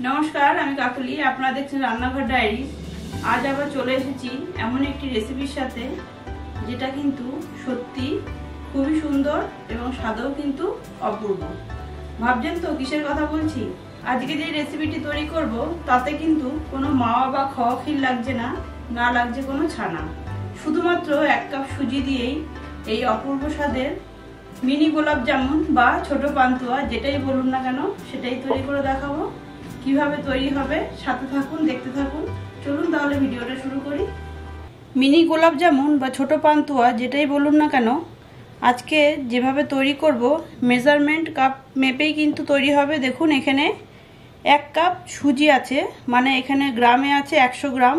নমস্কার, আমি কাকুলি। আপনারা দেখছেন রান্নাঘর ডায়েরি। আজ আবার চলে এসেছি এমন একটি রেসিপির সাথে যেটা কিন্তু সত্যি খুবই সুন্দর এবং স্বাদও কিন্তু অপূর্ব। ভাবছেন তো কিসের কথা বলছি? আজকে যে রেসিপিটি তৈরি করব তাতে কিন্তু কোনো মাওয়া বা খাওয়া ক্ষীর লাগছে না, না লাগছে কোনো ছানা। শুধুমাত্র 1 কাপ সুজি দিয়েই এই অপূর্ব স্বাদের মিনি গোলাপ জামুন বা ছোট পান্তুয়া যেটাই বলুন না কেন সেটাই তৈরি করে দেখাবো। কিভাবে তৈরি হবে সাথে থাকুন, দেখতে থাকুন। চলুন তাহলে ভিডিওটা শুরু করি। মিনি গোলাপ জামুন বা ছোট পান্তুয়া যেটাই বলুন না কেন আজকে যেভাবে তৈরি করব মেজারমেন্ট কাপ মেপেই কিন্তু তৈরি হবে। দেখুন এখানে 1 কাপ সুজি আছে, মানে এখানে গ্রামে আছে 100 গ্রাম।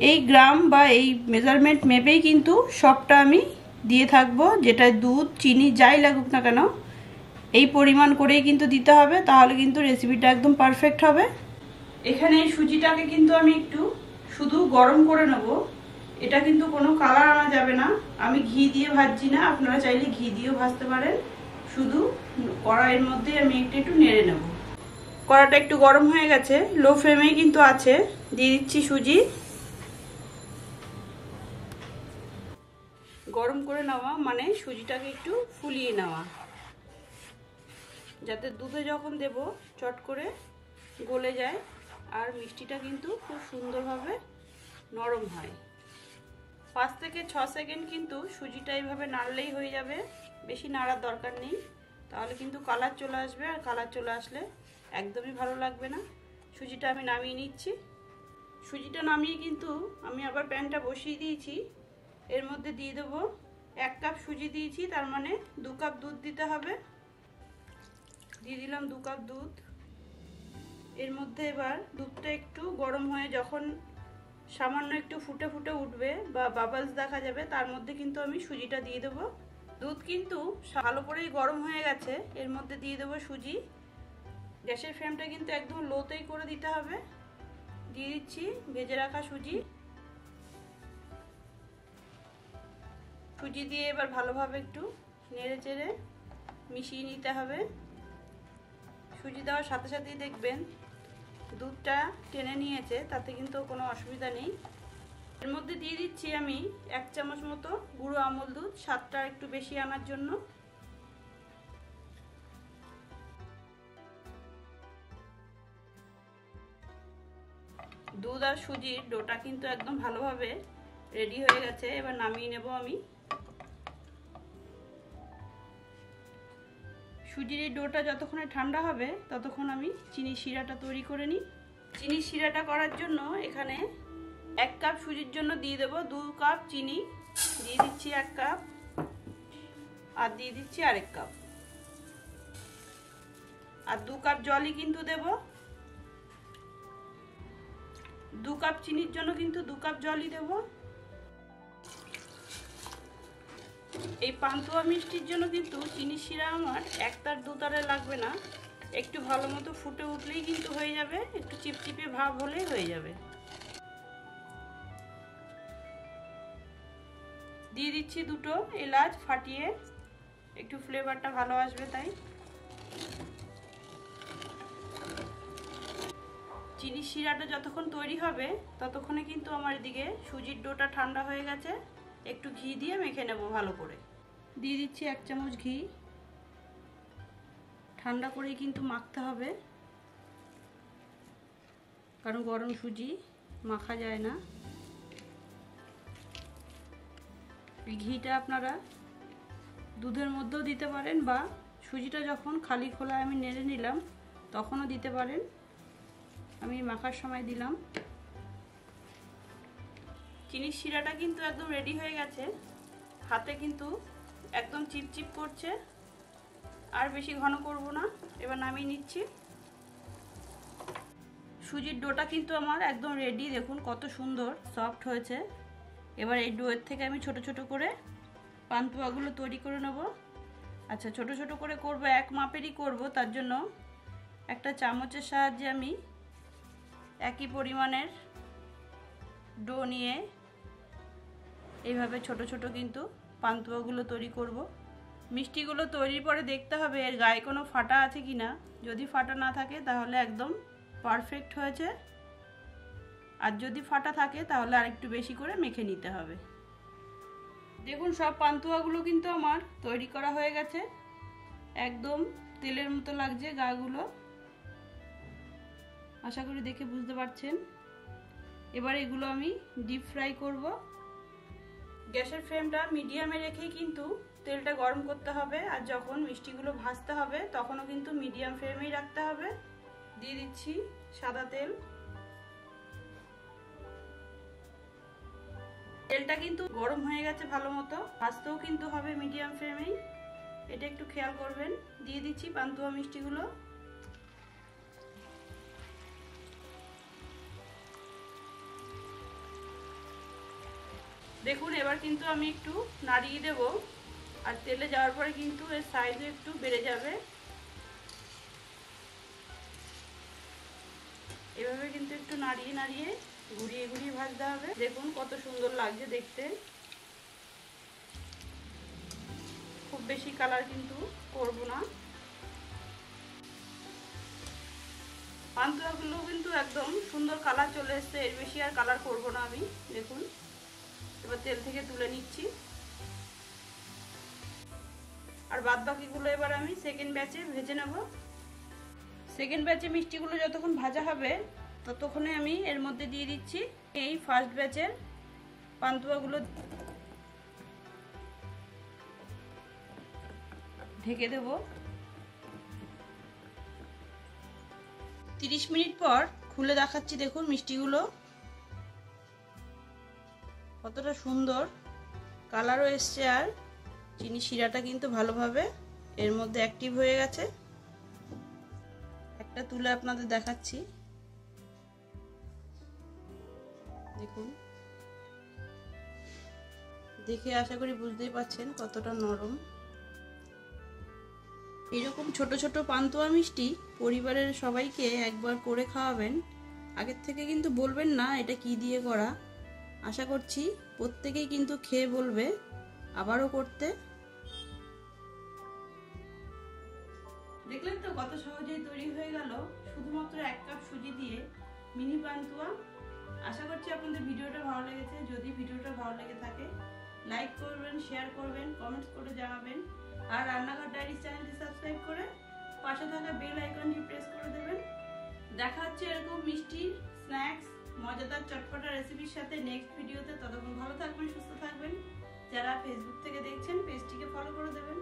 এই গ্রাম বা এই মেজারমেন্ট মেপেই কিন্তু সবটা আমি দিয়ে থাকবো, যেটা দুধ চিনি যাই লাগুক না কেন এই পরিমাণ করেই কিন্তু দিতে হবে, তাহলে কিন্তু রেসিপিটা একদম পারফেক্ট হবে। এখানে এই সুজিটাকে কিন্তু আমি একটু শুধু গরম করে নেব। এটা কিন্তু কোনো কালার আনা যাবে না। আমি ঘি দিয়ে ভাজছি না, আপনারা চাইলে ঘি দিয়েও ভাজতে পারেন। শুধু কড়াইয়ের মধ্যে আমি একটু নেড়ে নেব। কড়াটা একটু গরম হয়ে গেছে, লো ফ্লেমেই কিন্তু আছে। দিয়ে দিচ্ছি সুজি। গরম করে নেওয়া মানে সুজিটাকে একটু ফুলিয়ে নেওয়া, যাতে দুধে যখন দেব চট করে গলে যায় আর মিষ্টিটা কিন্তু খুব সুন্দরভাবে নরম হয়। 5 থেকে 6 সেকেন্ড কিন্তু সুজিটা এইভাবে নাড়লেই হয়ে যাবে, বেশি নাড়ার দরকার নেই। তাহলে কিন্তু কালার চলে আসবে, আর কালার চলে আসলে একদমই ভালো লাগবে না। সুজিটা আমি নামিয়ে নিচ্ছি। সুজিটা নামিয়ে কিন্তু আমি আবার প্যানটা বসিয়ে দিয়েছি। এর মধ্যে দিয়ে দেবো 1 কাপ সুজি দিয়েছি, তার মানে 2 কাপ দুধ দিতে হবে। দিয়ে দিলাম 2 কাপ দুধ। এর মধ্যে এবার দুধটা একটু গরম হয়ে যখন সামান্য একটু ফুটে ফুটে উঠবে বা বাবলস দেখা যাবে, তার মধ্যে কিন্তু আমি সুজিটা দিয়ে দেবো। দুধ কিন্তু ভালো করেই গরম হয়ে গেছে। এর মধ্যে দিয়ে দেবো সুজি। গ্যাসের ফ্লেমটা কিন্তু একদম লোতেই করে দিতে হবে। দিয়ে দিচ্ছি ভেজে রাখা সুজি। সুজি দিয়ে এবার ভালোভাবে একটু নেড়ে চেড়ে মিশিয়ে নিতে হবে। সুজি দেওয়ার সাথে সাথেই দেখবেন দুধটা টেনে নিয়েছে, তাতে কিন্তু কোনো অসুবিধা নেই। এর মধ্যে দিয়ে দিচ্ছি আমি 1 চামচ মতো গুঁড়ো আমল দুধ, স্বাদটা একটু বেশি আনার জন্য। দুধ আর সুজির ডোটা কিন্তু একদম ভালোভাবে রেডি হয়ে গেছে। এবার নামিয়ে নেব আমি। সুজির এই ডোটা যতক্ষণে ঠান্ডা হবে ততক্ষণ আমি চিনির শিরাটা তৈরি করে নিই। চিনির শিরাটা করার জন্য এখানে 1 কাপ সুজির জন্য দিয়ে দেব 2 কাপ চিনি। দিয়ে দিচ্ছি 1 কাপ, আর দিয়ে দিচ্ছি আরেক কাপ, আর 2 কাপ জলই কিন্তু দেব। 2 কাপ চিনির জন্য কিন্তু 2 কাপ জলই দেব। এই পান্তুয়া মিষ্টির জন্য কিন্তু চিনির শিরা আমার 1 তার 2 তারে লাগবে না, একটু ভালো মতো ফুটে উঠলেই কিন্তু হয়ে যাবে, একটু চিপচিপে ভাব হলেই হয়ে যাবে। দিয়ে দিচ্ছি 2টো এলাচ ফাটিয়ে, একটু ফ্লেভারটা ভালো আসবে তাই। চিনির শিরাটা যতক্ষণ তৈরি হবে ততক্ষণে কিন্তু আমার এদিকে সুজির ডোটা ঠান্ডা হয়ে গেছে। একটু ঘি দিয়ে মেখে নেব ভালো করে। দিয়ে দিচ্ছি 1 চামচ ঘি। ঠান্ডা করেই কিন্তু মাখতে হবে, কারণ গরম সুজি মাখা যায় না। এই ঘিটা আপনারা দুধের মধ্যেও দিতে পারেন, বা সুজিটা যখন খালি খোলায় আমি নেড়ে নিলাম তখনও দিতে পারেন। আমি মাখার সময় দিলাম। চিনির শিরাটা কিন্তু একদম রেডি হয়ে গেছে। হাতে কিন্তু একদম চিপচিপ করছে, আর বেশি ঘন করব না। এবার নামিয়ে নিচ্ছি। সুজির ডোটা কিন্তু আমার একদম রেডি, দেখুন কত সুন্দর সফট হয়েছে। এবার এই ডোয়ের থেকে আমি ছোট ছোট করে পান্তুয়াগুলো তৈরি করে নেব। আচ্ছা, ছোট ছোট করে করব, 1 মাপেরই করব, তার জন্য একটা চামচের সাহায্যে আমি একই পরিমাণের ডো নিয়ে এইভাবে ছোট ছোট কিন্তু পান্তুয়াগুলো তৈরি করব। মিষ্টিগুলো তৈরির পরে দেখতে হবে এর গায়ে কোনো ফাটা আছে কিনা। যদি ফাটা না থাকে তাহলে একদম পারফেক্ট হয়েছে। আর যদি ফাটা থাকে তাহলে আরেকটু বেশি করে মেখে নিতে হবে। দেখুন সব পান্তুয়াগুলো কিন্তু আমার তৈরি করা হয়ে গেছে। একদম তেলের মতো লাগছে গাগুলো, আশা করি দেখে বুঝতে পারছেন। এবার এগুলো আমি ডিপ ফ্রাই করব। গ্যাসের ফ্লেমটা মিডিয়ামে রেখেই কিন্তু তেলটা গরম করতে হবে। আর যখন মিষ্টিগুলো ভাজতে হবে তখনও কিন্তু মিডিয়াম ফ্লেমেই রাখতে হবে। দিয়ে দিচ্ছি সাদা তেল। তেলটা কিন্তু গরম হয়ে গেছে ভালো মতো, ভাজতেও কিন্তু হবে মিডিয়াম ফ্লেমেই, এটা একটু খেয়াল করবেন। দিয়ে দিচ্ছি পান্তুয়া মিষ্টিগুলো। দেখুন এবার কিন্তু আমি একটু নাড়িয়ে দেব। আর তেলে যাওয়ার পরে কিন্তু এর সাইজও একটু বেড়ে যাবে। এভাবে কিন্তু একটু নাড়িয়ে নাড়িয়ে ঘুরিয়ে ঘুরিয়ে ভাজতে হবে। দেখুন কত সুন্দর লাগছে দেখতে। খুব বেশি কালার কিন্তু করব না। পান্তুয়াগুলো কিন্তু একদম সুন্দর কালার চলে এসছে, এর বেশি আর কালার করব না আমি। দেখুন এবার তেল থেকে তুলে নিচ্ছি। আর বাদ বাকিগুলো এবার আমি সেকেন্ড ব্যাচে ভেজে নেব। সেকেন্ড ব্যাচে মিষ্টিগুলো যতক্ষণ ভাজা হবে ততক্ষণে আমি এর মধ্যে দিয়ে দিচ্ছি এই ফার্স্ট ব্যাচের পান্তুয়াগুলো। ঢেকে দেব। 30 মিনিট পর খুলে দেখাচ্ছি। দেখুন মিষ্টিগুলো কতটা সুন্দর কালারও এসছে, আর চিনি শিরাটা কিন্তু ভালোভাবে এর মধ্যে অ্যাক্টিভ হয়ে গেছে। একটা তুলে আপনাদের দেখাচ্ছি। দেখুন দেখে আশা করি বুঝতেই পারছেন কতটা নরম। এরকম ছোট ছোট পান্তুয়া মিষ্টি পরিবারের সবাইকে একবার করে খাওয়াবেন। আগের থেকে কিন্তু বলবেন না এটা কি দিয়ে করা। আশা করছি প্রত্যেকেই কিন্তু খেয়ে বলবে আবারও করতে। দেখলেন তো কত সহজেই তৈরি হয়ে গেল শুধুমাত্র 1 কাপ সুজি দিয়ে মিনি পান্তুয়া। আশা করছি আপনাদের ভিডিওটা ভালো লেগেছে। যদি ভিডিওটা ভালো লেগে থাকে লাইক করবেন, শেয়ার করবেন, কমেন্টস করে জানাবেন। আর রান্নাঘর ডায়েরিজ চ্যানেলটি সাবস্ক্রাইব করে পাশে থাকা বেল আইকনটি প্রেস করে দেবেন। দেখা হচ্ছে এরকম মিষ্টি স্ন্যাক্স মজাদার চটপটা রেসিপির সাথে নেক্সট ভিডিওতে। ততক্ষণ ভালো থাকবেন, সুস্থ থাকবেন। যারা ফেসবুক থেকে দেখছেন পেজটিকে ফলো করে দেবেন।